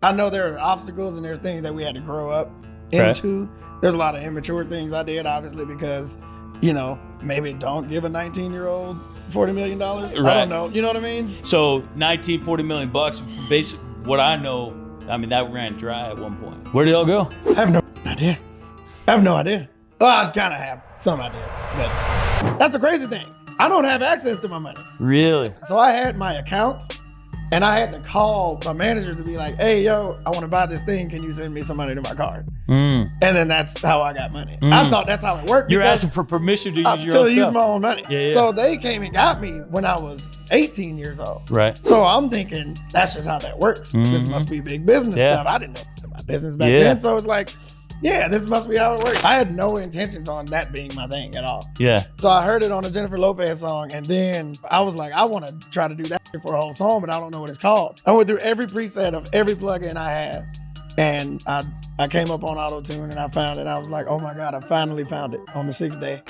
I know there are obstacles and there's things that we had to grow up into. There's a lot of immature things I did, obviously, because, maybe don't give a 19-year-old $40 million. I don't know. You know what I mean? So $40 million bucks, basic, what I know, that ran dry at one point. Where did it all go? I have no idea. Well, I kind of have some ideas, but that's a crazy thing. I don't have access to my money. Really? So I had my account, and I had to call my managers to be like, hey, yo, I want to buy this thing. Can you send me some money to my card? And then that's how I got money. I thought that's how it worked. You're asking for permission to use your own stuff. To use my own money. Yeah. So they came and got me when I was 18 years old. Right. So I'm thinking that's just how that works. This must be big business stuff. I didn't know about business back then. So it's like, yeah, this must be how it works. I had no intentions on that being my thing at all. Yeah. So I heard it on a Jennifer Lopez song, and then I was like, I want to try to do that for a whole song, but I don't know what it's called. I went through every preset of every plugin I had, and I came up on Autotune, and I found it. I was like, oh my God, I finally found it on the 6th day.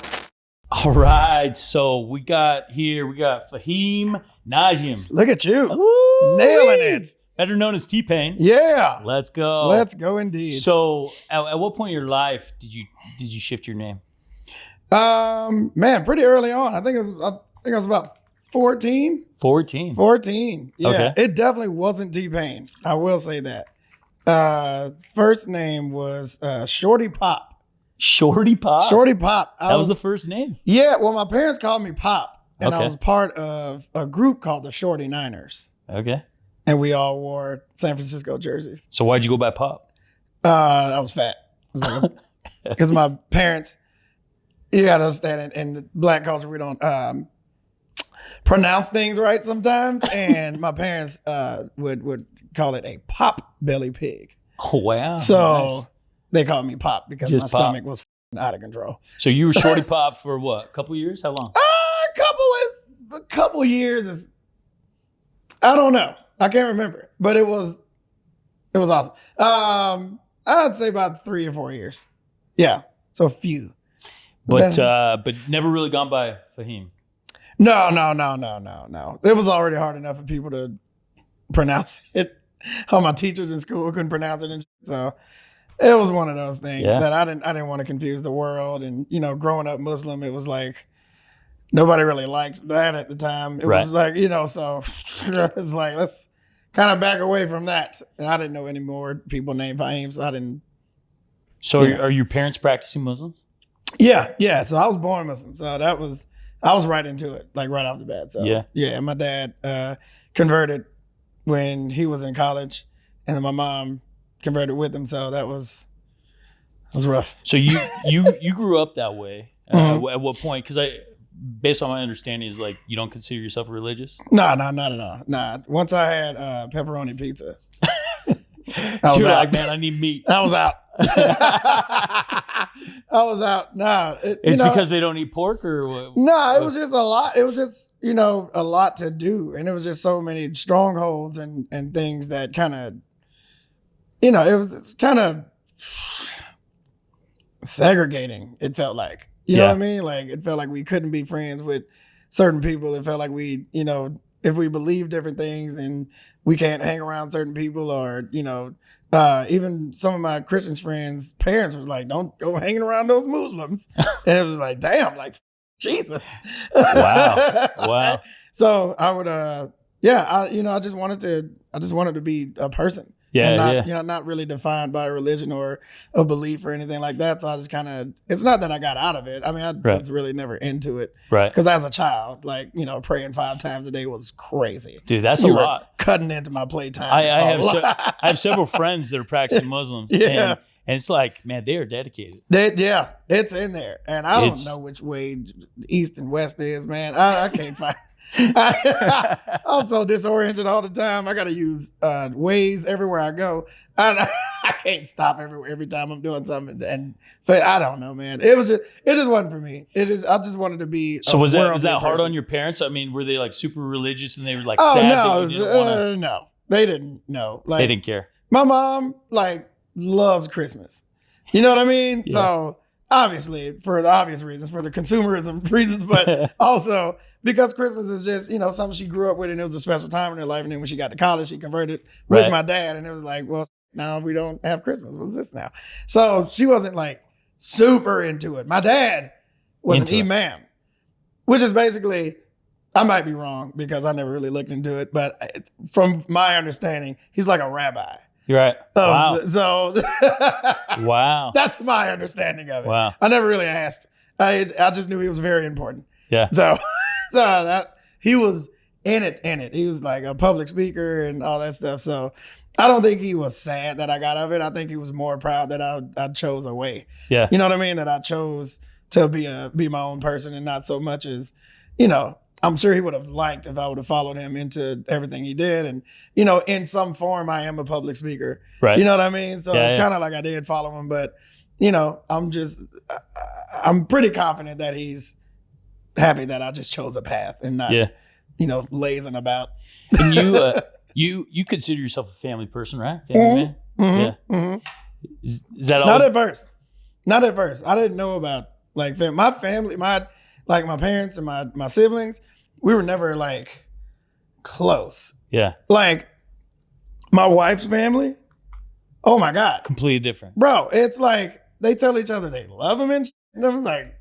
All right, so we got Fahim Najim. Look at you. Ooh, nailing it. Better known as T-Pain. Yeah. Let's go. Let's go indeed. So at what point in your life did you shift your name? Man, pretty early on. I think I was about 14. 14. 14. Yeah. Okay. It definitely wasn't T-Pain. I will say that. First name was Shorty Pop. Shorty Pop? Shorty Pop. That was the first name? Yeah. Well, my parents called me Pop, and Okay. I was part of a group called the Shorty Niners. Okay. And we all wore San Francisco jerseys. So why'd you go by Pop? I was fat. Because my parents, you got to understand, in Black culture, we don't pronounce things right sometimes. And my parents would call it a pop belly pig. Oh, wow. So nice. They called me Pop because Just my Pop. stomach was out of control. So you were Shorty Pop for what? A couple years? How long? A couple years is, I don't know. I can't remember, but it was awesome. I'd say about 3 or 4 years. Yeah, so a few. But never really gone by Fahim. No. It was already hard enough for people to pronounce it. All my teachers in school couldn't pronounce it, and so it was one of those things that I didn't want to confuse the world. And growing up Muslim, it was like nobody really liked that at the time. It was like so it's like let's kind of back away from that. And I didn't know any more people named Fahim, so I didn't. So are your parents practicing Muslims? Yeah. So I was born Muslim, so I was right into it, like right off the bat. So yeah. My dad converted when he was in college, and then my mom converted with him. So that was rough. So you grew up that way. At what point? Because based on my understanding, is like you don't consider yourself religious? No, not at all. Nah. Once I had pepperoni pizza, You're like, man, I need meat. I was out. I was out. Nah, it's because they don't eat pork, or what? No, it was just a lot. It was just a lot to do, and it was just so many strongholds and things that kind of, it's kind of segregating. It felt like, you know what I mean? Like it felt like we couldn't be friends with certain people. It felt like we, if we believe different things, then we can't hang around certain people, or even some of my Christian friends' parents was like, "Don't go hanging around those Muslims," and it was like, "Damn, like Jesus." Wow. So I would, I just wanted to be a person. And not really defined by a religion or a belief or anything like that. So I just kind of, it's not that I got out of it. I mean, I was really never into it. Right. Because as a child, like, praying 5 times a day was crazy. Dude, that's a lot. Cutting into my playtime. I have several friends that are practicing Muslims. Yeah. And it's like, man, they are dedicated. It's in there. And I don't know which way east and west is, man. I can't find I'm so disoriented all the time. I got to use Waze everywhere I go. I can't stop every time I'm doing something. And I don't know, man. It just wasn't for me. I just wanted to be. So was that hard on your parents? I mean, were they like super religious and they were like sad that you didn't wanna... No, they didn't. No, like they didn't care. My mom like loves Christmas. You know what I mean? Yeah. So obviously for the obvious reasons, for the consumerism reasons, but also because Christmas is just, something she grew up with and it was a special time in her life. And then when she got to college, she converted with my dad and it was like, well, now we don't have Christmas. What's this now? So she wasn't like super into it. My dad was an imam, which is basically, I might be wrong because I never really looked into it, but from my understanding, he's like a rabbi. You're right. Wow. So wow. That's my understanding of it. Wow. I never really asked. I just knew he was very important. Yeah. So that he was in it. He was like a public speaker and all that stuff. So I don't think he was sad that I got of it. I think he was more proud that I chose a way. Yeah. You know what I mean? That I chose to be my own person and not so much as, I'm sure he would have liked if I would have followed him into everything he did. And, in some form, I am a public speaker. Right. You know what I mean? So it's kind of like I did follow him. But, I'm pretty confident that he's happy that I just chose a path and not, lazing about. And you consider yourself a family person, right? Family man? Yeah. Mm-hmm. Is that always... Not at first. I didn't know about like my family, my parents and my siblings. We were never like close. Yeah. Like my wife's family. Oh my God. Completely different. Bro, it's like they tell each other they love him and shit. And I was like,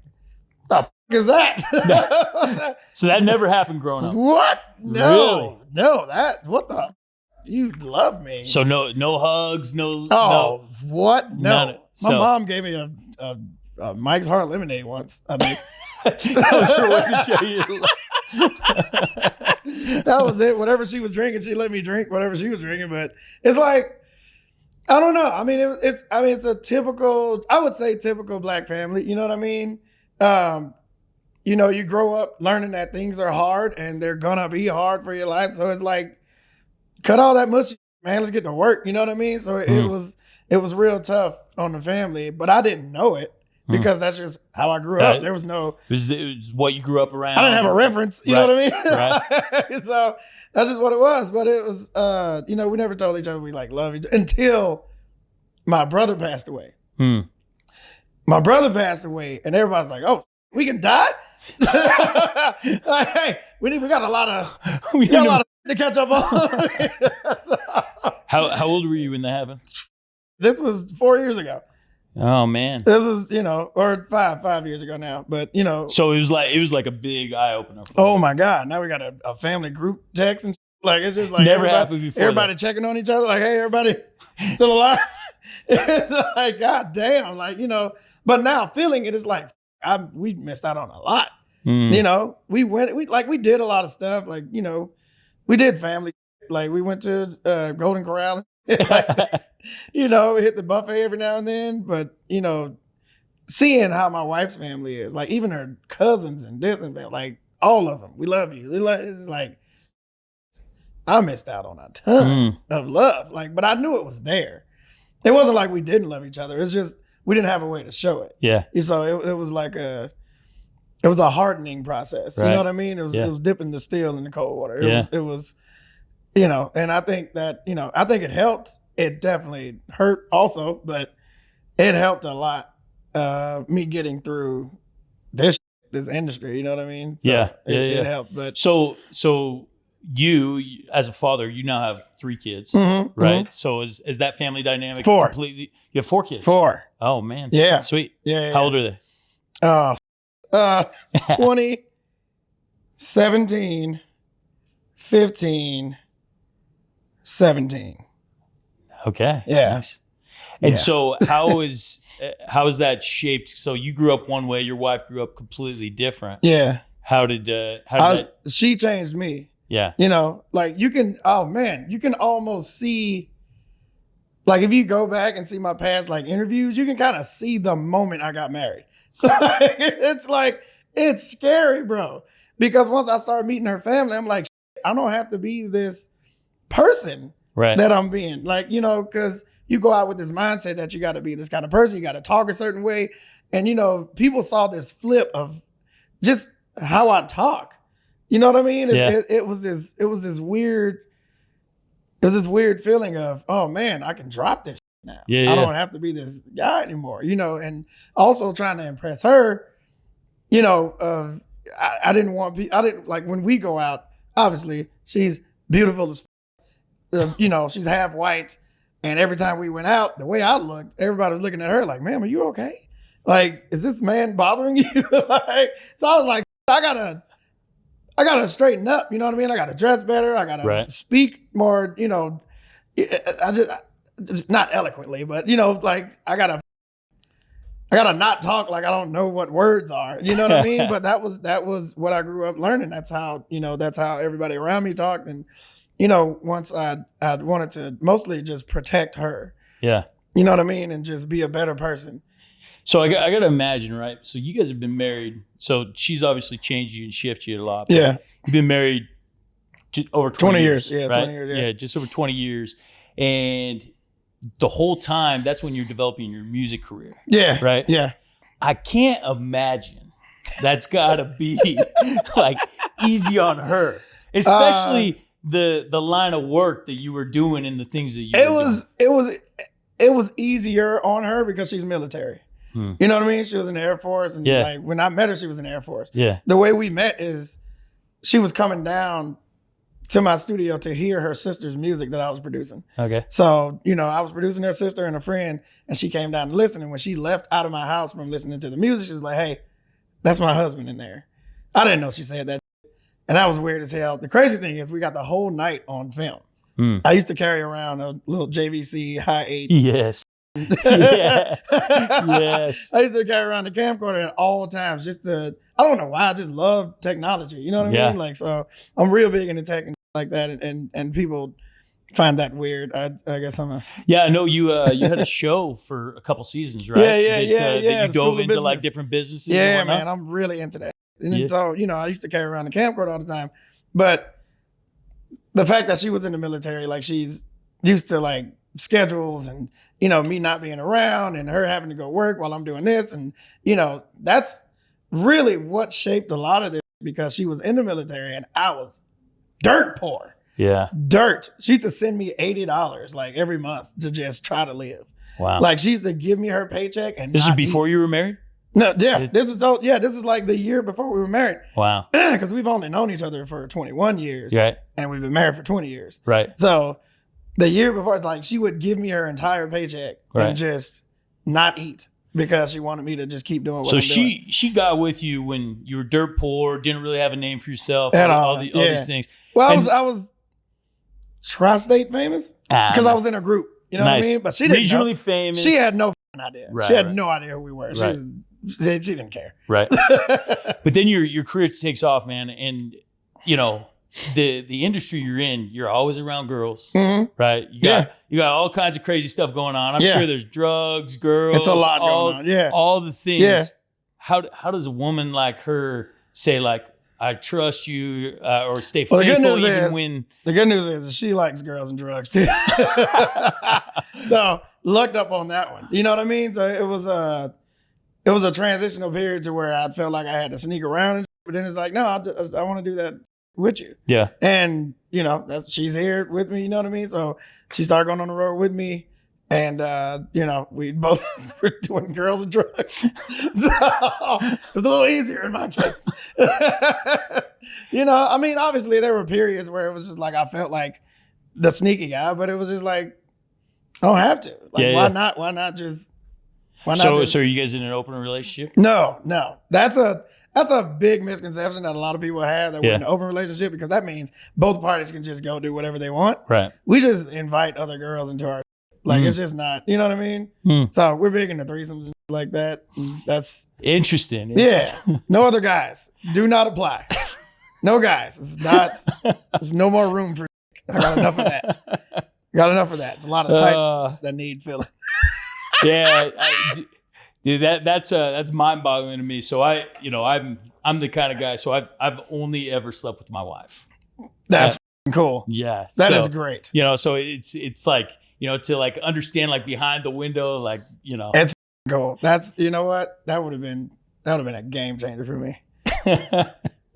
the f*** is that? So that never happened growing up. What? No. Really? No, what the? You love me. So no hugs, no. Oh, what? No. So, my mom gave me a Mike's Hard Lemonade once, I think. That was her way to show you. That was it. Whatever she was drinking, she let me drink whatever she was drinking. But it's like, I don't know. I mean, it's a typical, I would say typical Black family. You know what I mean? You grow up learning that things are hard and they're gonna be hard for your life. So it's like, cut all that mushy, man. Let's get to work. You know what I mean? So it was real tough on the family, but I didn't know it. Because that's just how I grew up. There was no... It was what you grew up around. I didn't have a reference. You know what I mean? Right. So that's just what it was. But it was, we never told each other we like love each other until my brother passed away. My brother passed away and everybody's like, oh, we can die? Like, hey, we got a lot of to catch up on. So, how old were you when that happened? This was 4 years ago. Oh man, this is or 5 years ago now, but So it was like a big eye opener. Oh my God! Now we got a family group text and like it's just like never happened before. Everybody checking on each other, like, hey, everybody still alive? It's like, God damn, like But now feeling it is like we missed out on a lot. We did a lot of stuff, like we did family, like we went to Golden Corral. Hit the buffet every now and then, but seeing how my wife's family is, like even her cousins and this and that, like all of them, we love you. It's like I missed out on a ton of love, like, but I knew it was there. It wasn't like we didn't love each other. It's just we didn't have a way to show it. Yeah. So it was like it was a hardening process. Right. You know what I mean? It was dipping the steel in the cold water. It was. And I think that, I think it helped. It definitely hurt also, but it helped a lot. Me getting through this industry, you know what I mean? So it helped. But so you as a father, you now have 3 kids, right? Mm-hmm. So is that family dynamic 4 completely? You have 4 kids. 4. Oh man. Yeah. Sweet. Yeah. How old are they? 20, 17, 15, 17. Okay. Yeah. Nice. And so how is that shaped? So you grew up one way, your wife grew up completely different. Yeah. How did that? She changed me. Yeah. Like you can almost see, like if you go back and see my past like interviews, you can kind of see the moment I got married. It's like, it's scary, bro. Because once I started meeting her family, I'm like, I don't have to be this person that I'm being, like, because you go out with this mindset that you got to be this kind of person, you got to talk a certain way, and people saw this flip of just how I talk. You know what I mean? It was this weird feeling of, oh man, I can drop this now. Yeah, I don't have to be this guy anymore, and also trying to impress her, I didn't like when we go out, obviously she's beautiful as, she's half white. And every time we went out, the way I looked, everybody was looking at her like, ma'am, are you okay? Like, is this man bothering you? Like, so I was like, I gotta straighten up. You know what I mean? I gotta dress better. I gotta speak more, I just not eloquently, but like I gotta not talk like I don't know what words are. You know what I mean? But that was what I grew up learning. That's how everybody around me talked. And, once I wanted to mostly just protect her. Yeah. You know what I mean? And just be a better person. So I got to imagine, right? So you guys have been married. So she's obviously changed you and shifted you a lot. Yeah. You've been married over 20 years. Yeah, right? 20 years. Yeah, just over 20 years. And the whole time, that's when you're developing your music career. Yeah. Right? Yeah. I can't imagine that's got to be like easy on her, especially the line of work that you were doing and the things that you were doing. It was easier on her because she's military. You know what I mean? She was in the Air Force, and like when I met her, she was in the Air Force. Yeah. The way we met is she was coming down to my studio to hear her sister's music that I was producing. Okay. So, I was producing her sister and a friend, and she came down to listen. And when she left out of my house from listening to the music, she was like, hey, that's my husband in there. I didn't know she said that. And that was weird as hell. The crazy thing is we got the whole night on film. I used to carry around a little JVC High 8. Yes. Yes. Yes. I used to carry around the camcorder at all times I don't know why, I just love technology. You know what I mean? Like, so I'm real big into tech and like that. And people find that weird. I guess I'm I know you had a show for a couple seasons, right? Yeah. That you dove into like different businesses. Yeah, man, I'm really into that. And so, I used to carry around the camcorder all the time. But the fact that she was in the military, like she's used to like schedules and, me not being around and her having to go work while I'm doing this. And, that's really what shaped a lot of this because she was in the military and I was dirt poor. Yeah. Dirt. She used to send me $80 like every month to just try to live. Wow. Like she used to give me her paycheck and this is before you were married? No, yeah. This is like the year before we were married. Wow. Because we've only known each other for 21 years. Right. And we've been married for 20 years. Right. So the year before, it's like she would give me her entire paycheck and just not eat because she wanted me to just keep doing what I'm doing. So she got with you when you were dirt poor, didn't really have a name for yourself, at all these things. Well, I was tri-state famous because I was in a group. You know what I mean? But she didn't regionally know. Famous. She had no idea. Right, she had no idea who we were. Right. She didn't care. Right. But then your career takes off, man, and the industry you're in, you're always around girls, right? You got all kinds of crazy stuff going on. I'm sure there's drugs, girls. It's a lot going on. Yeah. All the things. Yeah. How does a woman like her say like, I trust you or stay faithful when... The good news is she likes girls and drugs too. So lucked up on that one. You know what I mean? So it was a transitional period to where I felt like I had to sneak around, but then it's like, no, I want to do that with you. Yeah. And she's here with me, you know what I mean? So she started going on the road with me. And, we both were doing girls and drugs. So it was a little easier in my case. Obviously there were periods where it was just like, I felt like the sneaky guy, but it was just like, I don't have to. Like, why not just. So are you guys in an open relationship? No. That's a big misconception that a lot of people have that we're in an open relationship because that means both parties can just go do whatever they want. Right. We just invite other girls into our. Like, it's just not, you know what I mean? So we're big into threesomes and like that. That's interesting. Yeah. No other guys. Do not apply. No guys. There's no more room for. I got enough of that. It's a lot of tight that need filling. Yeah. Dude, that's mind-boggling to me. So I'm the kind of guy. So I've only ever slept with my wife. That's cool. Yeah. That is great. So it's like, to like understand like behind the window, like, It's cool. That's, you know what? That would have been a game changer for me.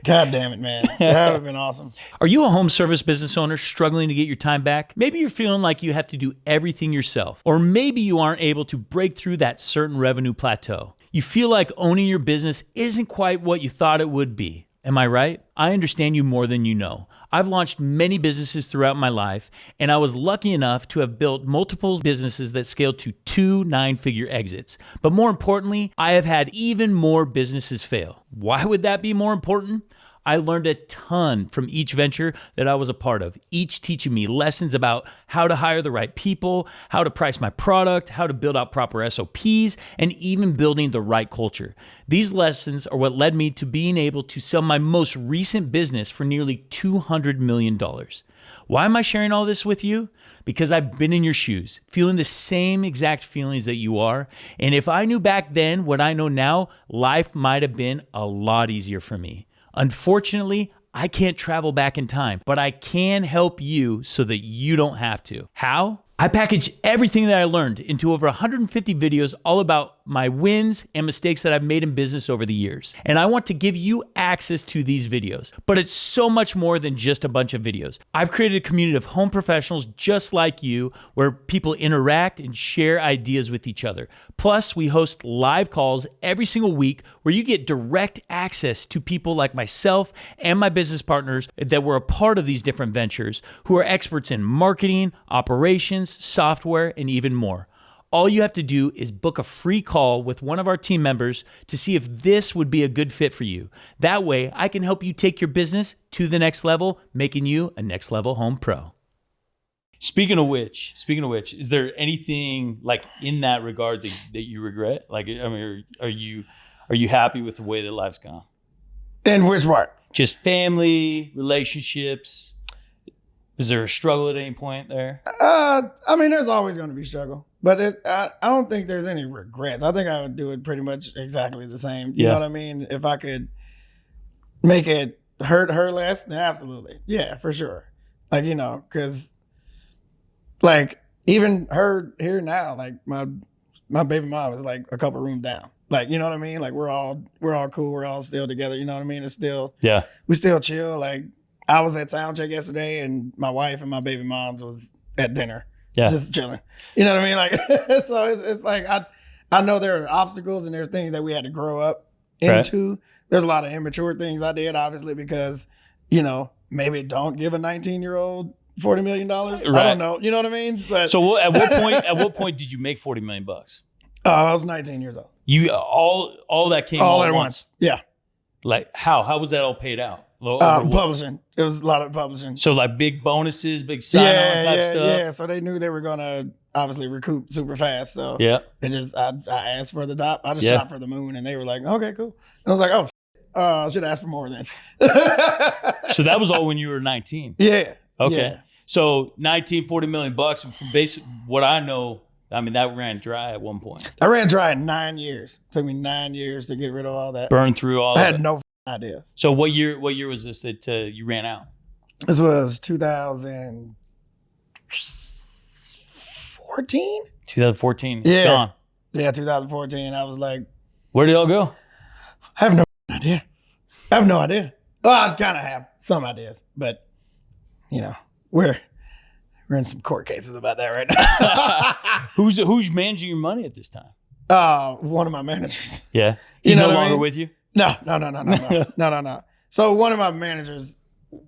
God damn it, man. That would have been awesome. Are you a home service business owner struggling to get your time back? Maybe you're feeling like you have to do everything yourself, or maybe you aren't able to break through that certain revenue plateau. You feel like owning your business isn't quite what you thought it would be. Am I right? I understand you more than you know. I've launched many businesses throughout my life, and I was lucky enough to have built multiple businesses that scaled to 2 9-figure exits. But more importantly, I have had even more businesses fail. Why would that be more important? I learned a ton from each venture that I was a part of, each teaching me lessons about how to hire the right people, how to price my product, how to build out proper SOPs, and even building the right culture. These lessons are what led me to being able to sell my most recent business for nearly $200 million. Why am I sharing all this with you? Because I've been in your shoes, feeling the same exact feelings that you are. And if I knew back then what I know now, life might have been a lot easier for me. Unfortunately, I can't travel back in time, but I can help you so that you don't have to. How? I package everything that I learned into over 150 videos all about my wins and mistakes that I've made in business over the years. And I want to give you access to these videos, but it's so much more than just a bunch of videos. I've created a community of home professionals just like you, where people interact and share ideas with each other. Plus, we host live calls every single week where you get direct access to people like myself and my business partners that were a part of these different ventures, who are experts in marketing, operations, software, and even more. All you have to do is book a free call with one of our team members to see if this would be a good fit for you. That way, I can help you take your business to the next level, making you a next level home pro. Speaking of which, is there anything like in that regard that you regret? Like, I mean, are you happy with the way that life's gone? In which part? Just family, relationships. Is there a struggle at any point there? I mean, there's always going to be struggle, but I don't think there's any regrets. I think I would do it pretty much exactly the same. You know what I mean? If I could make it hurt her less, then absolutely. Yeah, for sure. Like, you know, because like even her here now, like my baby mom is like a couple rooms down. Like, you know what I mean? Like we're all cool. We're all still together. You know what I mean? It's still, we still chill. Like, I was at sound check yesterday, and my wife and my baby moms was at dinner, just chilling. You know what I mean? Like, so it's like I know there are obstacles and there's things that we had to grow up into. Right. There's a lot of immature things I did, obviously, because, you know, maybe don't give a 19-year-old $40 million. Right. I don't know. You know what I mean? But so at what point did you make $40 million? I was 19 years old. You all that came all at once. Yeah. Like how was that all paid out? Publishing. It was a lot of publishing. So like big bonuses, big sign-on type stuff? Yeah, so they knew they were going to obviously recoup super fast. So they just, I asked for the top. I just shot for the moon, and they were like, okay, cool. And I was like, oh, I should ask for more then. So that was all when you were 19? Yeah. Okay. Yeah. So $40 million, and from basic what I know, I mean, that ran dry at one point. I ran dry in 9 years. It took me 9 years to get rid of all that. Burn through all that. I had no idea. So what year was this that you ran out? This was 2014. 2014. It's gone. Yeah, 2014. I was like, where did it all go? I have no idea. Well, I kind of have some ideas, but you know, we're in some court cases about that right now. Who's managing your money at this time? One of my managers. Yeah. He's no longer with you? No. So one of my managers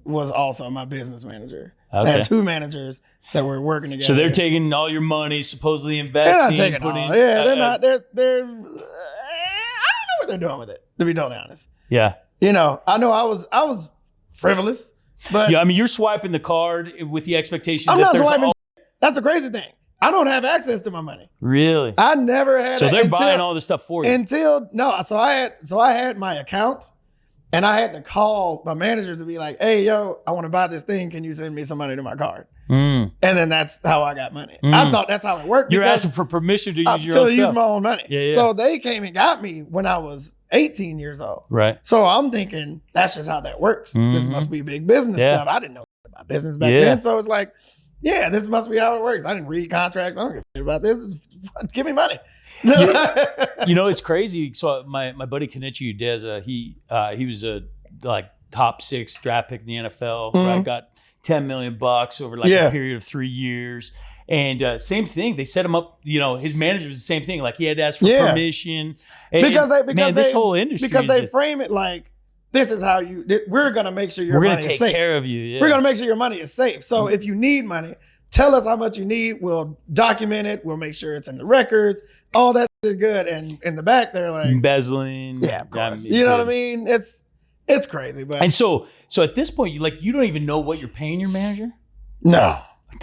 was also my business manager. Okay. I had two managers that were working together. So they're taking all your money, supposedly investing. They're not taking all. Yeah, they're not. They're. I don't know what they're doing with it, to be totally honest. Yeah. You know I was frivolous, but yeah, I mean, you're swiping the card with the expectation. I'm not swiping. That's the crazy thing. I don't have access to my money. Really? I never had. So they're buying all this stuff for you. So I had my account, and I had to call my managers to be like, "Hey, yo, I want to buy this thing. Can you send me some money to my card?" And then that's how I got money. I thought that's how it worked. You're asking for permission to use your own stuff. To use my own money. Yeah. So they came and got me when I was 18 years old. Right. So I'm thinking that's just how that works. This must be big business stuff. I didn't know about business back then. So it's like, yeah, this must be how it works. I didn't read contracts. I don't give a shit about this. Give me money. You know, it's crazy. So my buddy Kenichi Udeza, he was a like top 6 draft pick in the NFL, right? Got $10 million over like a period of 3 years. And same thing, they set him up, his manager was the same thing. Like he had to ask for permission. This whole industry. Because they frame it like, this is how we're going to make sure your money is safe. We're going to take care of you. Yeah. We're going to make sure your money is safe. So if you need money, tell us how much you need. We'll document it. We'll make sure it's in the records. All that is good. And in the back, they're like embezzling. Yeah, of course. You know what I mean? It's crazy. But and so at this point, you don't even know what you're paying your manager? No.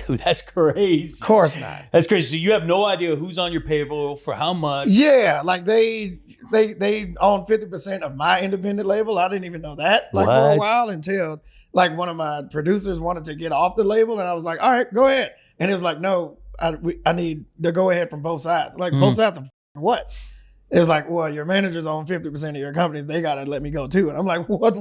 Dude, that's crazy. Of course not. That's crazy. So you have no idea who's on your payroll for how much. Yeah, like they own 50% of my independent label. I didn't even know that for a while until like one of my producers wanted to get off the label, and I was like, all right, go ahead. And it was like, no, I need the go ahead from both sides. Like both sides of what? It was like, well, your managers own 50% of your company. They gotta let me go too. And I'm like, what?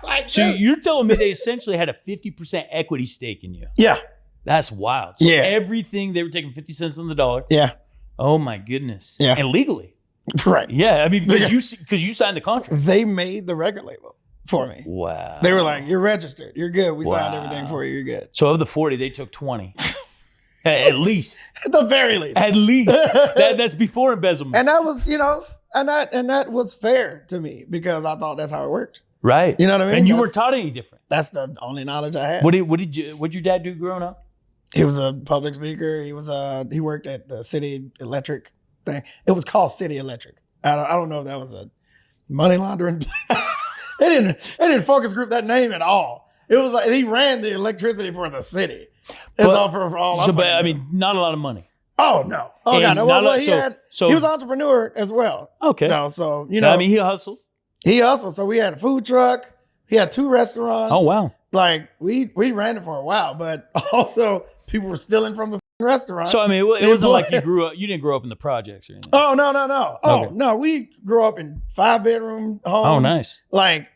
Like, so you're telling me they essentially had a 50% equity stake in you? Yeah. That's wild. So everything, they were taking 50 cents on the dollar. Yeah. Oh my goodness. Yeah. And legally. Right. Yeah. I mean, because you signed the contract. They made the record label for me. Wow. They were like, you're registered. You're good. We signed everything for you. You're good. So of the 40, they took 20. At least. At the very least. At least. That's before embezzlement. And that was, and that was fair to me because I thought that's how it worked. Right. You know what I mean? And you weren't taught any different. That's the only knowledge I had. What'd your dad do growing up? He was a public speaker. He worked at the city electric thing. It was called City Electric. I don't know if that was a money laundering place. They didn't focus group that name at all. It was like he ran the electricity for the city. It's all for all. But I mean, not a lot of money. Oh no! Oh god! No. Well, he was an entrepreneur as well. Okay. No, so I mean, he hustled. He hustled. So we had a food truck. He had 2 restaurants. Oh wow! Like we ran it for a while, but also people were stealing from the restaurant. So I mean, it wasn't like you didn't grow up in the projects or anything. Oh no! Oh okay. No, we grew up in 5-bedroom homes. Oh nice.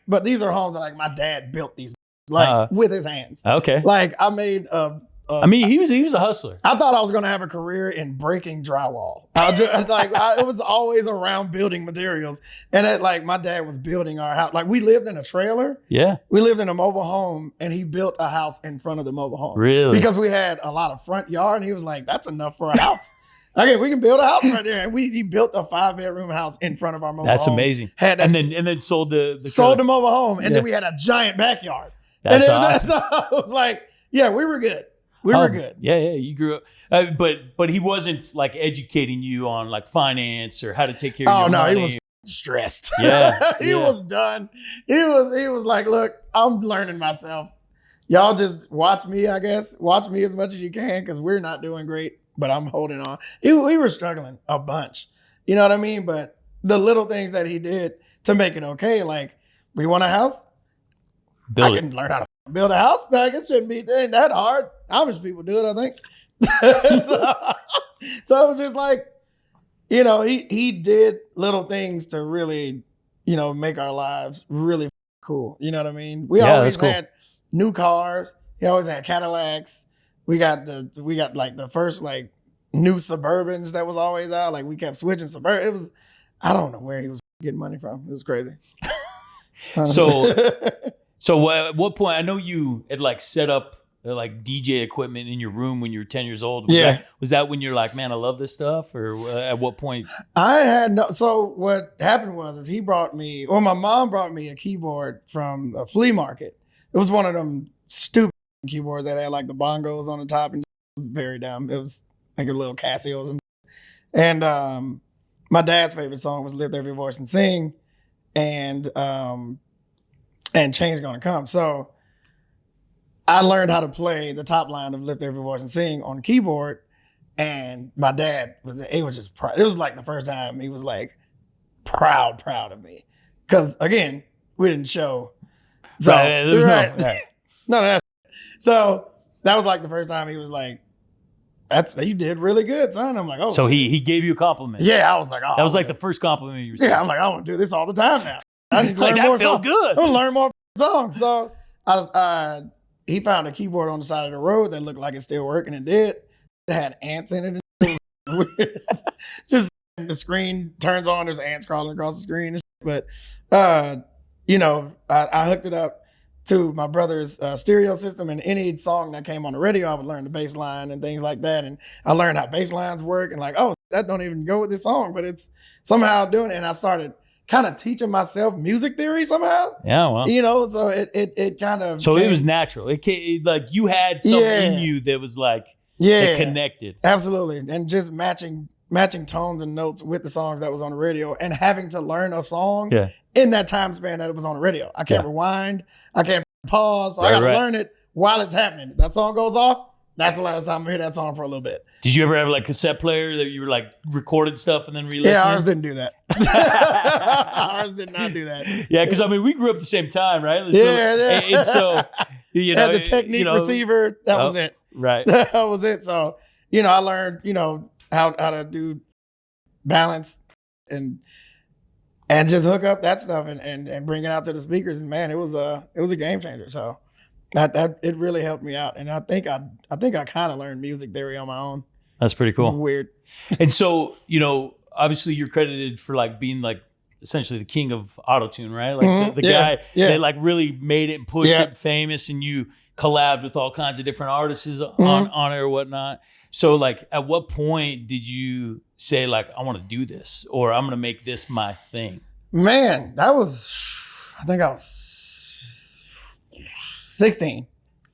But these are homes that like my dad built these with his hands. Okay. Like I made he was a hustler. I thought I was going to have a career in breaking drywall. It was always around building materials. And my dad was building our house. Like we lived in a trailer. Yeah. We lived in a mobile home and he built a house in front of the mobile home. Really? Because we had a lot of front yard and he was like, that's enough for a house. Okay, we can build a house right there. And he built a 5-bedroom house in front of our mobile home. That's amazing. And then sold the mobile home. And then we had a giant backyard. That's awesome. So I was like, yeah, we were good. We were good. Yeah, you grew up. But he wasn't like educating you on like finance or how to take care of your money. He was stressed. Yeah. He was done. He was like, look, I'm learning myself. Y'all just watch me, I guess. Watch me as much as you can because we're not doing great, but I'm holding on. We were struggling a bunch. You know what I mean? But the little things that he did to make it okay, like we want a house. I can learn how to build a house. Like it shouldn't be that hard. Amish people do it, I think. so it was just like, he did little things to really, make our lives really cool. You know what I mean? We always had new cars. He always had Cadillacs. We got like the first like new Suburbans that was always out. Like we kept switching Suburban. It was, I don't know where he was getting money from. It was crazy. So at what point, I know you had like set up like DJ equipment in your room when you were 10 years old. Was that when you're like, man, I love this stuff? Or at what point? So what happened was he brought me, or my mom brought me a keyboard from a flea market. It was one of them stupid keyboards that had like the bongos on the top and it was very dumb. It was like a little Casios. And my dad's favorite song was Lift Every Voice and Sing. And Change Gonna Come. So I learned how to play the top line of Lift Every Voice and Sing on the keyboard. And my dad was just proud. It was like the first time he was like proud of me. Because again, we didn't show. So none of that. So that was like the first time he was like, you did really good, son. I'm like, oh. So he gave you a compliment. Yeah, I was like, oh. That was like the first compliment you received. Yeah, I'm like, I want to do this all the time now. I need to learn more songs. Good. I want to learn more songs. So he found a keyboard on the side of the road that looked like it still worked, and it did. It had ants in it. Just the screen turns on, there's ants crawling across the screen. But I hooked it up to my brother's stereo system, and any song that came on the radio, I would learn the bass line and things like that. And I learned how bass lines work, and like, oh, that don't even go with this song, but it's somehow doing it. And I started kind of teaching myself music theory somehow. Yeah, well. So it kind of it was natural. It like you had something in you that was like that connected. Absolutely. And just matching tones and notes with the songs that was on the radio, and having to learn a song in that time span that it was on the radio. I can't rewind. I can't pause. So I got to learn it while it's happening. That song goes off. That's the last time I hear that song for a little bit. Did you ever have like a cassette player that you were like recorded stuff and then re-listening? Yeah, ours didn't do that. Ours did not do that. Yeah, because I mean, we grew up at the same time, right? And so, had the Technique receiver. That was it. Right. That was it. So, I learned, how to do balance and just hook up that stuff and bring it out to the speakers. And man, it was a game changer. So that it really helped me out. And I think I kind of learned music theory on my own. That's pretty cool. It's weird. And so, obviously you're credited for like being like essentially the king of Autotune, right? Like the guy that like really made it and pushed it famous, and you collabed with all kinds of different artists on it or whatnot. So like at what point did you say like, I want to do this, or I'm going to make this my thing? Man, I think I was 16.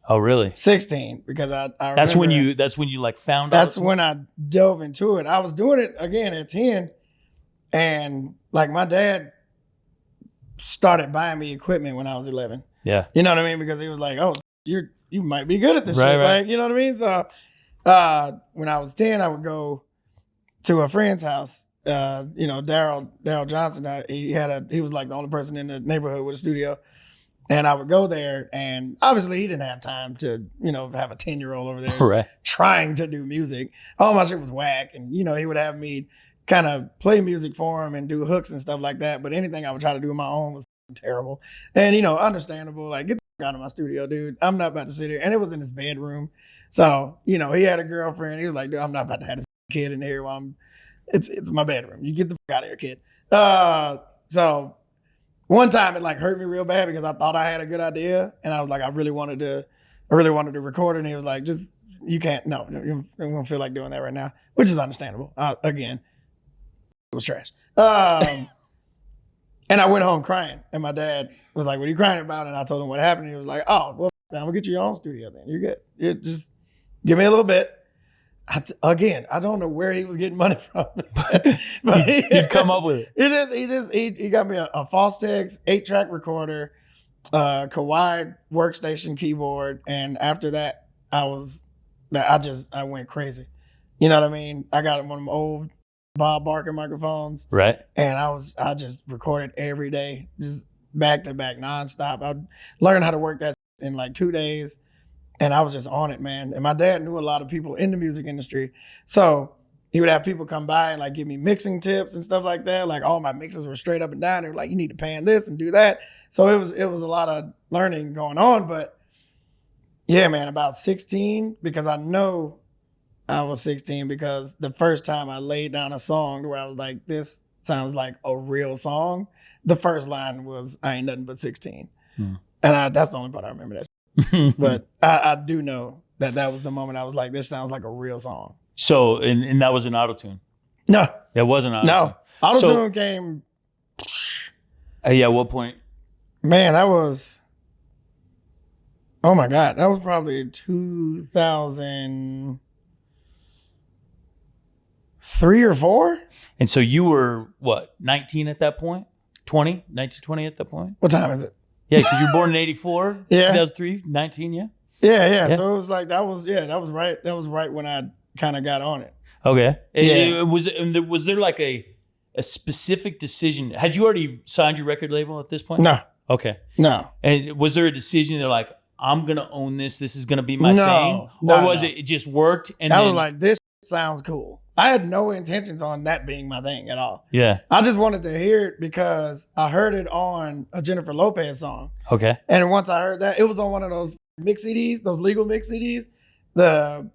Oh, really? 16, because I that's when you like found out. That's when I dove into it. I was doing it again at 10, and like my dad started buying me equipment when I was 11. Yeah. You know what I mean? Because he was like, "Oh, you might be good at this shit." Right. Like, you know what I mean? So when I was 10, I would go to a friend's house. Daryl Johnson, he was like the only person in the neighborhood with a studio. And I would go there, and obviously he didn't have time to, have a 10-year-old over there trying to do music. All my shit was whack. And, he would have me kind of play music for him and do hooks and stuff like that. But anything I would try to do on my own was terrible. And, understandable. Like, get the fuck out of my studio, dude. I'm not about to sit here. And it was in his bedroom. So, he had a girlfriend. He was like, dude, I'm not about to have this kid in here while it's my bedroom. You get the fuck out of here, kid. So one time it like hurt me real bad because I thought I had a good idea, and I was like, I really wanted to record it. And he was like, you can't, no, you don't feel like doing that right now, which is understandable. Again, it was trash. And I went home crying, and my dad was like, what are you crying about? And I told him what happened. He was like, oh, well, I'm gonna get you your own studio then. You're good. You just give me a little bit. Again, I don't know where he was getting money from, but he'd come up with it. He got me a Fostex 8-track recorder, Kawhi workstation keyboard, and after that, I went crazy. You know what I mean? I got one of them old Bob Barker microphones, right? And I just recorded every day, just back to back, nonstop. I learned how to work that in like 2 days. And I was just on it, man. And my dad knew a lot of people in the music industry. So he would have people come by and like give me mixing tips and stuff like that. Like all my mixes were straight up and down. They were like, you need to pan this and do that. So it was a lot of learning going on. But yeah, man, about 16, because I know I was 16 because the first time I laid down a song where I was like, this sounds like a real song. The first line was, I ain't nothing but 16. And that's the only part I remember that. But I do know that was the moment I was like, this sounds like a real song. So, and that was an Autotune? No. That wasn't Autotune? No. Autotune came... at what point? Man, that was... Oh my God. That was probably 2003 or 4. And so you were, what, 19 at that point? 20? 19, 20 at that point? What time is it? Yeah, because you were born in 84, 2003, 19, yeah? Yeah. So it was like, that was right. That was right when I kind of got on it. Okay. Yeah. Was there like a specific decision? Had you already signed your record label at this point? No. Okay. No. And was there a decision that like, I'm going to own this, this is going to be my thing? Or was it just worked? And I was like, this sounds cool. I had no intentions on that being my thing at all. Yeah. I just wanted to hear it because I heard it on a Jennifer Lopez song. Okay. And once I heard that, it was on one of those mix CDs, those legal mix CDs, the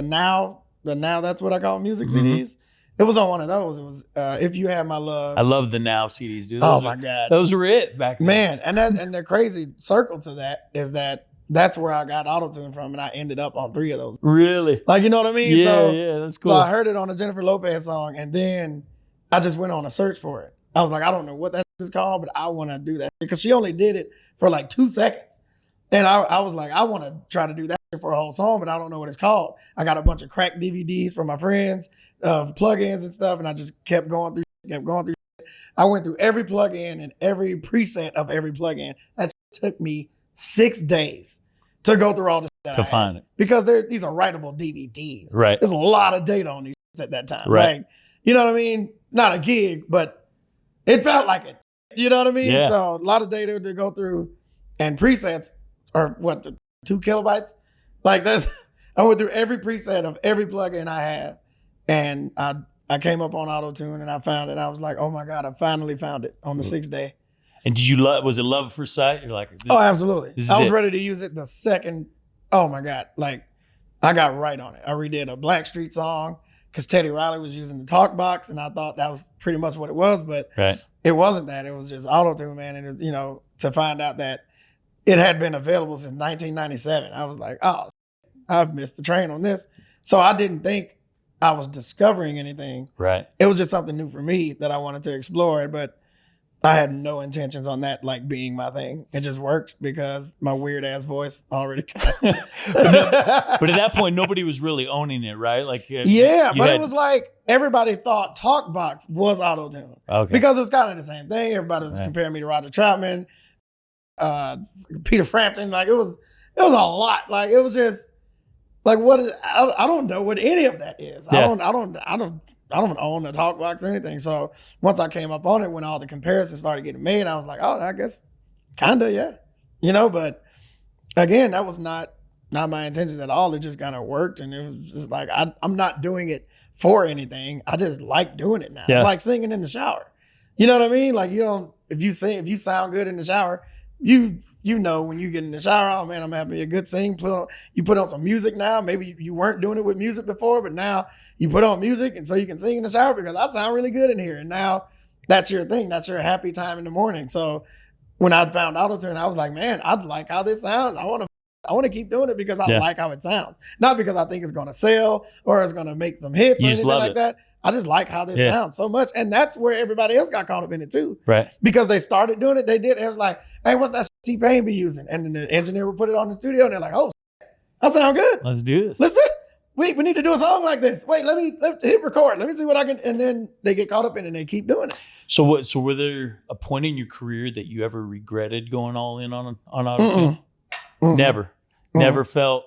now that's what I call music CDs. It was on one of those. It was If You Had My Love. I love the Now CDs, dude. My God. Those were it back then. Man, and the crazy circle to that is that's where I got Autotune from, and I ended up on 3 of those. Really? Like, you know what I mean? Yeah, that's cool. So I heard it on a Jennifer Lopez song, and then I just went on a search for it. I was like, I don't know what that is called, but I want to do that. Because she only did it for like 2 seconds. And I was like, I want to try to do that for a whole song, but I don't know what it's called. I got a bunch of cracked DVDs from my friends of plugins and stuff, and I just kept going through. I went through every plugin and every preset of every plugin. That took me 6 days to go through all this to find it, because these are writable DVDs. Right. There's a lot of data on these at that time. Right. Like, you know what I mean? Not a gig, but it felt like it. You know what I mean? Yeah. So a lot of data to go through, and presets are 2 kilobytes. Like I went through every preset of every plugin I have, and I came up on Autotune and I found it. I was like, oh my God, I finally found it on the 6th day. And was it love at first sight? You're like, oh, absolutely. I was it. ready to use it the second. Oh my God. Like, I got right on it. I redid a Blackstreet song because Teddy Riley was using the talk box, and I thought that was pretty much what it was, but it wasn't that. It was just Autotune, man. And to find out that it had been available since 1997, I was like, oh, I've missed the train on this. So I didn't think I was discovering anything. Right. It was just something new for me that I wanted to explore, but I had no intentions on that like being my thing. It just worked because my weird ass voice already. But at that point, nobody was really owning it, right? Like, it was like everybody thought Talkbox was Autotune. Okay. Because it was kind of the same thing. Everybody was comparing me to Roger Troutman, Peter Frampton. Like it was a lot. Like it was just like I don't know what any of that is. Yeah. I don't own the talk box or anything. So once I came up on it, when all the comparisons started getting made, I was like, oh, I guess kinda, yeah. But again, that was not my intentions at all. It just kind of worked, and it was just like I'm not doing it for anything. I just like doing it now. Yeah. It's like singing in the shower. You know what I mean? Like if you sound good in the shower, you know when you get in the shower, oh man, I'm having a good sing. You put on some music now. Maybe you weren't doing it with music before, but now you put on music, and so you can sing in the shower because I sound really good in here. And now that's your thing. That's your happy time in the morning. So when I found Autotune, I was like, man, I like how this sounds. I want to keep doing it because I like how it sounds. Not because I think it's going to sell or it's going to make some hits or anything like that. I just like how this sounds so much. And that's where everybody else got caught up in it too. Right. Because they started doing it. It was like, hey, what's that T-Pain be using? And then the engineer would put it on the studio and they're like, oh, that sounds good. Let's do this. Let's do it. We need to do a song like this. Wait, let hit record. Let me see what I can. And then they get caught up in it and they keep doing it. So were there a point in your career that you ever regretted going all in on Autotune? Never felt,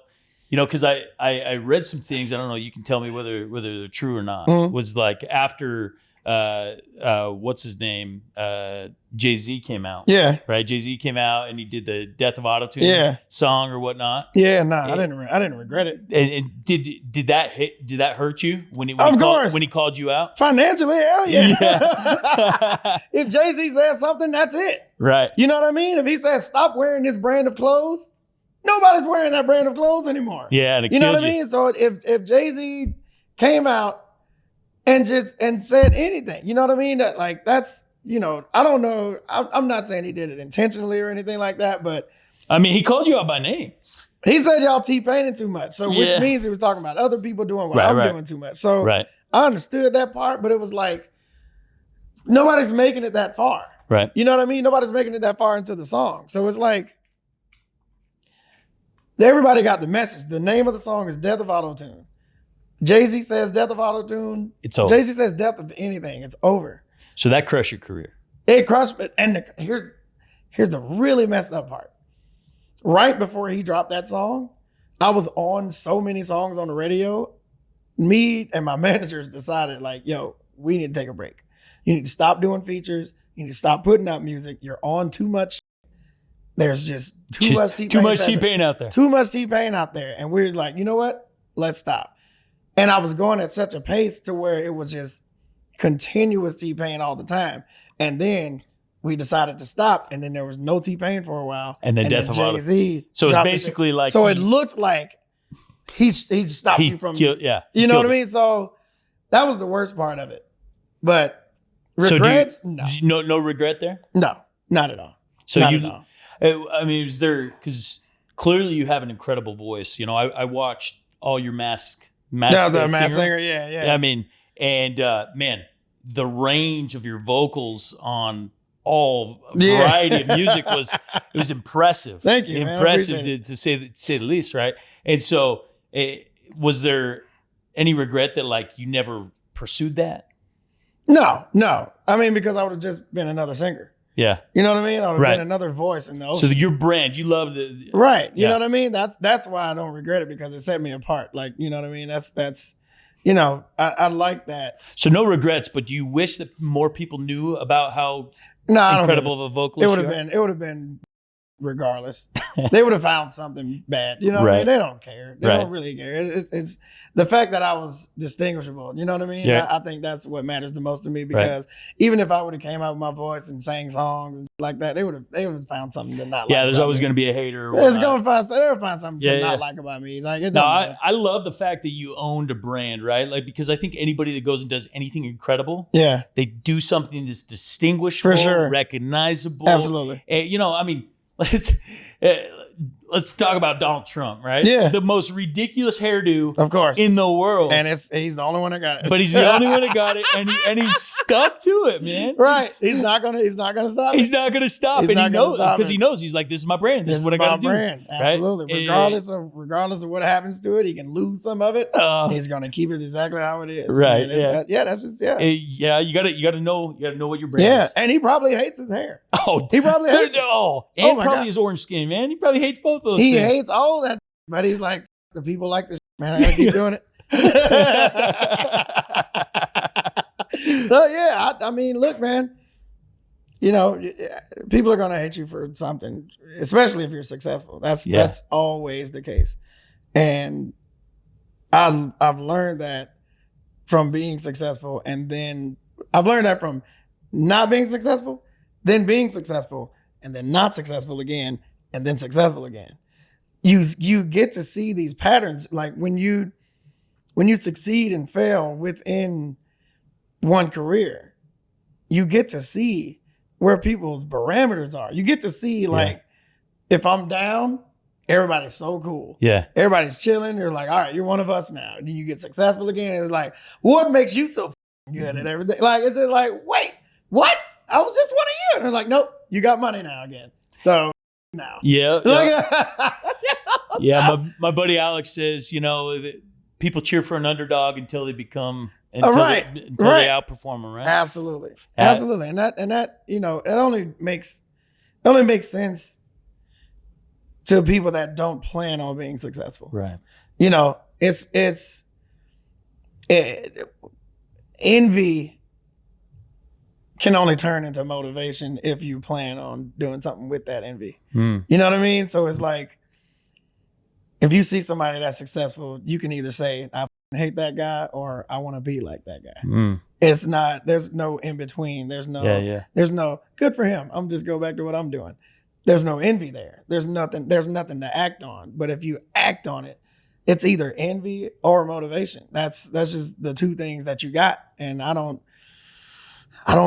because I read some things. I don't know. You can tell me whether they're true or not. Was like after what's his name? Jay-Z came out. Yeah. Right. Jay-Z came out and he did the Death of Autotune song or whatnot. Yeah. No, I didn't regret it. And did that hurt you when he called you out? Financially, hell yeah. If Jay-Z said something, that's it. Right. You know what I mean? If he says stop wearing this brand of clothes, nobody's wearing that brand of clothes anymore. Yeah. And you know what I mean? So if Jay-Z came out and said anything, you know what I mean? That's, I don't know. I'm not saying he did it intentionally or anything like that, but. I mean, he called you out by name. He said y'all T-Paining too much. So which means he was talking about other people doing what I'm doing too much. So I understood that part, but it was like, nobody's making it that far. Right. You know what I mean? Nobody's making it that far into the song. So it's like, everybody got the message. The name of the song is Death of Autotune. Jay-Z says Death of Autotune. It's over. Jay-Z says death of anything. It's over. So that crushed your career. It crushed it. And here's the really messed up part. Right before he dropped that song, I was on so many songs on the radio. Me and my managers decided like, yo, we need to take a break. You need to stop doing features. You need to stop putting out music. You're on too much. There's just too much T-Pain out there. Too much T-Pain out there. And we're like, you know what? Let's stop. And I was going at such a pace to where it was just continuous T-Pain all the time. And then we decided to stop, and then there was no T-Pain for a while. And then Death of Jay-Z. So it's basically like. So it looked like he stopped you from. You know what I mean? So That was the worst part of it. But regrets? No regret there? No, not at all. So not at all. I mean, was there, because clearly you have an incredible voice. You know, I watched all your Masked Singer. Yeah. I mean, and man, the range of your vocals on all variety of music was impressive. Thank you, impressive to say the least, right? And so, was there any regret that like you never pursued that? No. I mean, because I would have just been another singer. Yeah. You know what I mean? I would have been another voice in the ocean. So your brand, you love the right. You know what I mean? That's why I don't regret it, because it set me apart. Like, you know what I mean? That's you know, I like that. So no regrets, but do you wish that more people knew about how incredible of a vocalist you are? It would have been regardless. They would have found something bad. You know what I mean? They don't care. They don't really care. It's the fact that I was distinguishable. You know what I mean? Yeah. I think that's what matters the most to me, because even if I would have came out with my voice and sang songs and like that, they would have found something to not like. Yeah, there's always going to be a hater. They'll find something to not like about me. Like, I love the fact that you owned a brand, right? Like, because I think anybody that goes and does anything incredible, they do something that's distinguishable, for sure, recognizable. Absolutely. And, you know, I mean, let's talk about Donald Trump, right? Yeah. The most ridiculous hairdo, of course, in the world. And he's the only one that got it. But he's the only one that got it, and he's stuck to it, man. Right. He's not gonna stop. He's not gonna stop. And he knows, because he knows, he's like, this is my brand. This is what I gotta do. Brand. Absolutely. Right? Regardless of what happens to it, he can lose some of it. He's gonna keep it exactly how it is. Right. That's just you gotta know what your brand is. Yeah. And he probably hates his hair. Oh, he probably hates it. And probably his orange skin, man. He probably hates both of those things. He hates all that, but he's like, the people like this, man. I gotta keep doing it. So I mean, look, man. You know, people are gonna hate you for something, especially if you're successful. That's always the case, and I've learned that from being successful, and then I've learned that from not being successful, then being successful, and then not successful again, and then successful again. You get to see these patterns, like when you succeed and fail within one career, you get to see where people's parameters are. You get to see, like, if I'm down, everybody's so cool. Yeah. Everybody's chilling. They're like, all right, you're one of us now. And then you get successful again. It's like, what makes you so good at everything? Like, it's just like, wait, what? I was just one of you. And they're like, nope, you got money now again. So now. Yeah. My buddy Alex says, you know, people cheer for an underdog until they become they outperform them, right? Absolutely. And that, you know, it only makes sense to people that don't plan on being successful. Right. You know, envy can only turn into motivation if you plan on doing something with that envy. You know what I mean? So it's like, if you see somebody that's successful, you can either say, I hate that guy, or I want to be like that guy. It's not, there's no in between. There's no good for him. I'm just go back to what I'm doing. There's no envy there. There's nothing to act on. But if you act on it, it's either envy or motivation. That's just the two things that you got. And I don't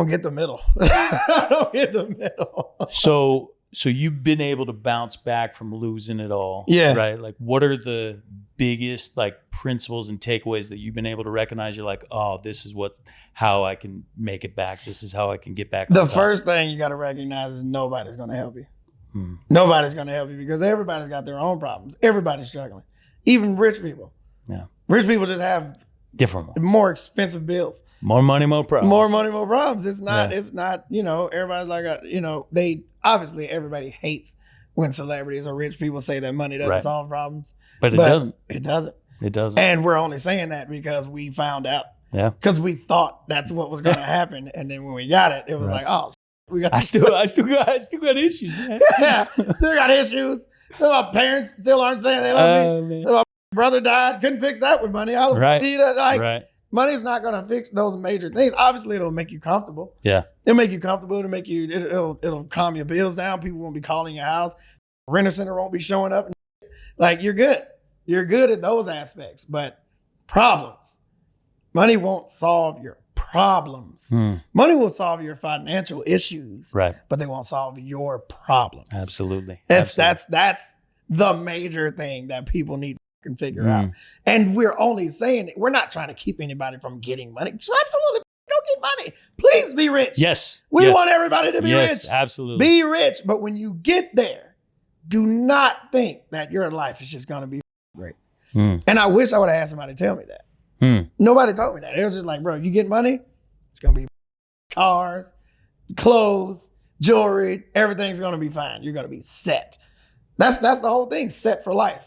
get the middle. I don't get the middle. So you've been able to bounce back from losing it all. Yeah. Right. Like, what are the biggest like principles and takeaways that you've been able to recognize? You're like, oh, this is how I can make it back. This is how I can get back. The first thing you got to recognize is nobody's going to help you. Nobody's going to help you, because everybody's got their own problems. Everybody's struggling. Even rich people. Yeah. Rich people just have more expensive bills. More money, more problems. More money, more problems. It's not, you know, everybody's like, you know, obviously everybody hates when celebrities or rich people say that money doesn't solve problems. But it doesn't. It doesn't. It doesn't. And we're only saying that because we found out. Yeah. Because we thought that's what was going to happen. And then when we got it, it was like, oh, we got I still got issues, man. Still got issues. My parents still aren't saying they love me. My brother died. Couldn't fix that with money. Money's not going to fix those major things. Obviously, it'll make you comfortable. Yeah. It'll make you comfortable. It'll calm your bills down. People won't be calling your house. Renter center won't be showing up. Like, you're good. You're good at those aspects. But problems, Money won't solve your problems. Money will solve your financial issues, right? But they won't solve your problems. Absolutely. That's the major thing that people need to figure out. And we're only saying it. We're not trying to keep anybody from getting money. Just absolutely go get money. Please be rich. Yes. We want everybody to be rich. Absolutely. Be rich. But when you get there, do not think that your life is just going to be great. And I wish I would have had somebody tell me that. Nobody told me that. It was just like, bro, you get money, it's going to be cars, clothes, jewelry, everything's going to be fine. You're going to be set. That's the whole thing, set for life.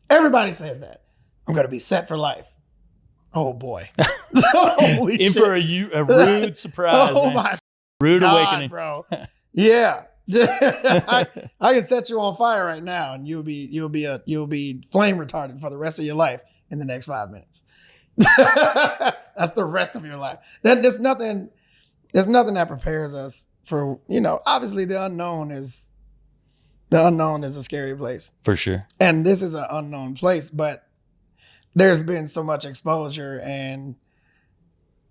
Everybody says that. I'm going to be set for life. Oh boy. In for a rude surprise. Oh man. my rude God, awakening. Bro. Yeah. I can set you on fire right now and you'll be flame retarded for the rest of your life in the next 5 minutes. That's the rest of your life. There's nothing that prepares us for, obviously the unknown is a scary place. For sure. And this is an unknown place, but there's been so much exposure and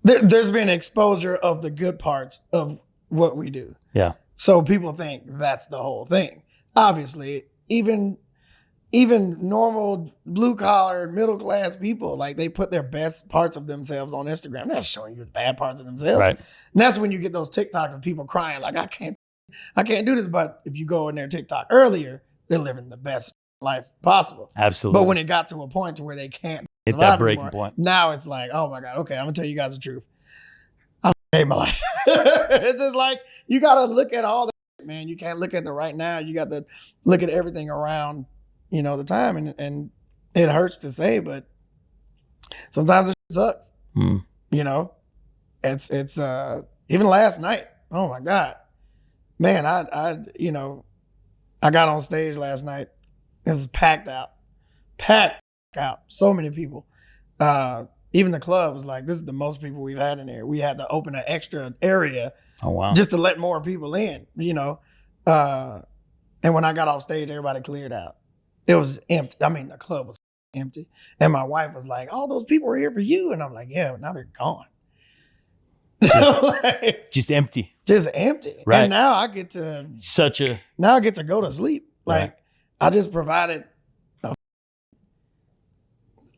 there's been exposure of the good parts of what we do. Yeah. So people think that's the whole thing. Obviously, even normal blue collar, middle class people, like they put their best parts of themselves on Instagram. They're not showing you the bad parts of themselves. Right. And that's when you get those TikToks of people crying like, I can't do this. But if you go in their TikTok earlier, they're living the best life possible. Absolutely. But when it got to a point to where they can't hit that breaking point, now it's like, oh my God, okay, I'm gonna tell you guys the truth. I hate my life. It's just like, you got to look at all the shit, man. You can't look at the right now. You got to look at everything around, the time. And it hurts to say, but sometimes it sucks. It's even last night. Oh my God, man. I got on stage last night. It was packed out. So many people. Even the club was like, this is the most people we've had in here. We had to open an extra area just to let more people in, And when I got off stage, everybody cleared out. It was empty. I mean, the club was empty. And my wife was like, all those people were here for you. And I'm like, yeah, but now they're gone. Just empty. Just empty. Right. And now I get to go to sleep. Like, I just provided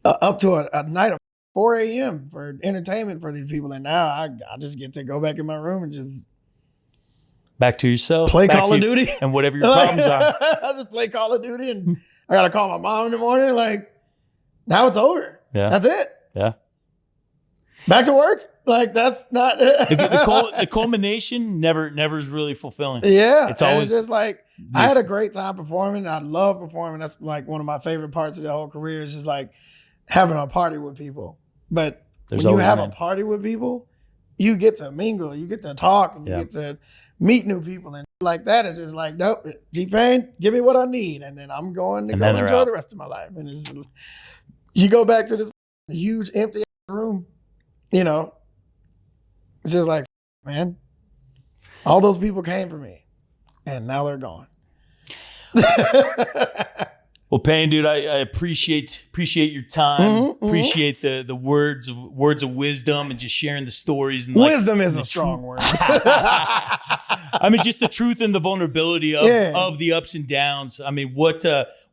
up to a night of 4 a.m. for entertainment for these people. And now I just get to go back in my room and just back to yourself, play Call of Duty and whatever your problems are. I just play Call of Duty and I got to call my mom in the morning. Like, now it's over. Yeah. That's it. Yeah. Back to work. Like, that's not the culmination never is really fulfilling. Yeah. It's always just like, I had a great time performing. I love performing. That's like one of my favorite parts of the whole career is just like having a party with people. But when you have a party with people, you get to mingle, you get to talk, and you get to meet new people. And like that, it's just like, nope, T-Pain, give me what I need. And then I'm going to go enjoy the rest of my life. And you go back to this huge empty room, it's just like, man, all those people came for me and now they're gone. Well, Payne, dude, I appreciate your time. Appreciate the words of wisdom and just sharing the stories. And wisdom is a strong word. I mean, just the truth and the vulnerability of the ups and downs. I mean, what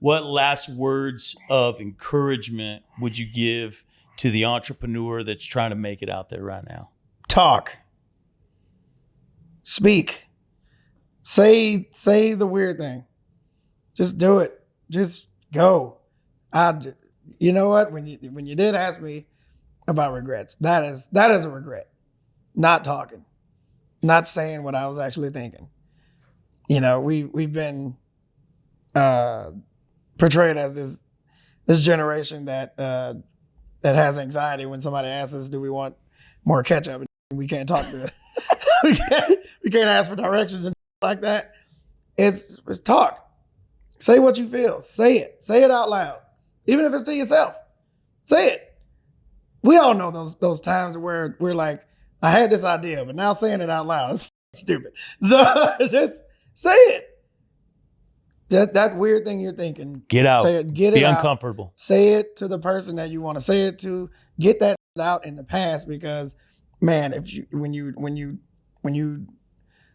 last words of encouragement would you give to the entrepreneur that's trying to make it out there right now? Talk. Speak. Say the weird thing. Just do it. Just go. You know what? When you did ask me about regrets, that is a regret. Not talking, not saying what I was actually thinking. We've been portrayed as this generation that has anxiety when somebody asks us, "Do we want more ketchup?" We can't talk to we can't ask for directions and like that. It's talk. Say what you feel. Say it. Say it out loud. Even if it's to yourself. Say it. We all know those times where we're like, I had this idea, but now saying it out loud is stupid. So just say it. That weird thing you're thinking. Get out. Say it. Get Be it out. uncomfortable. Say it to the person that you want to say it to. Get that out in the past, because, man, when you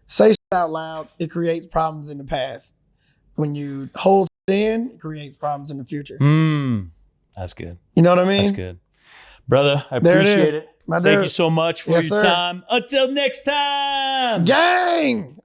say shit out loud, it creates problems in the past. When you hold it in, it creates problems in the future. That's good. You know what I mean? That's good. Brother, I There appreciate it. Thank you so much for your sir. time. Until next time. Gang!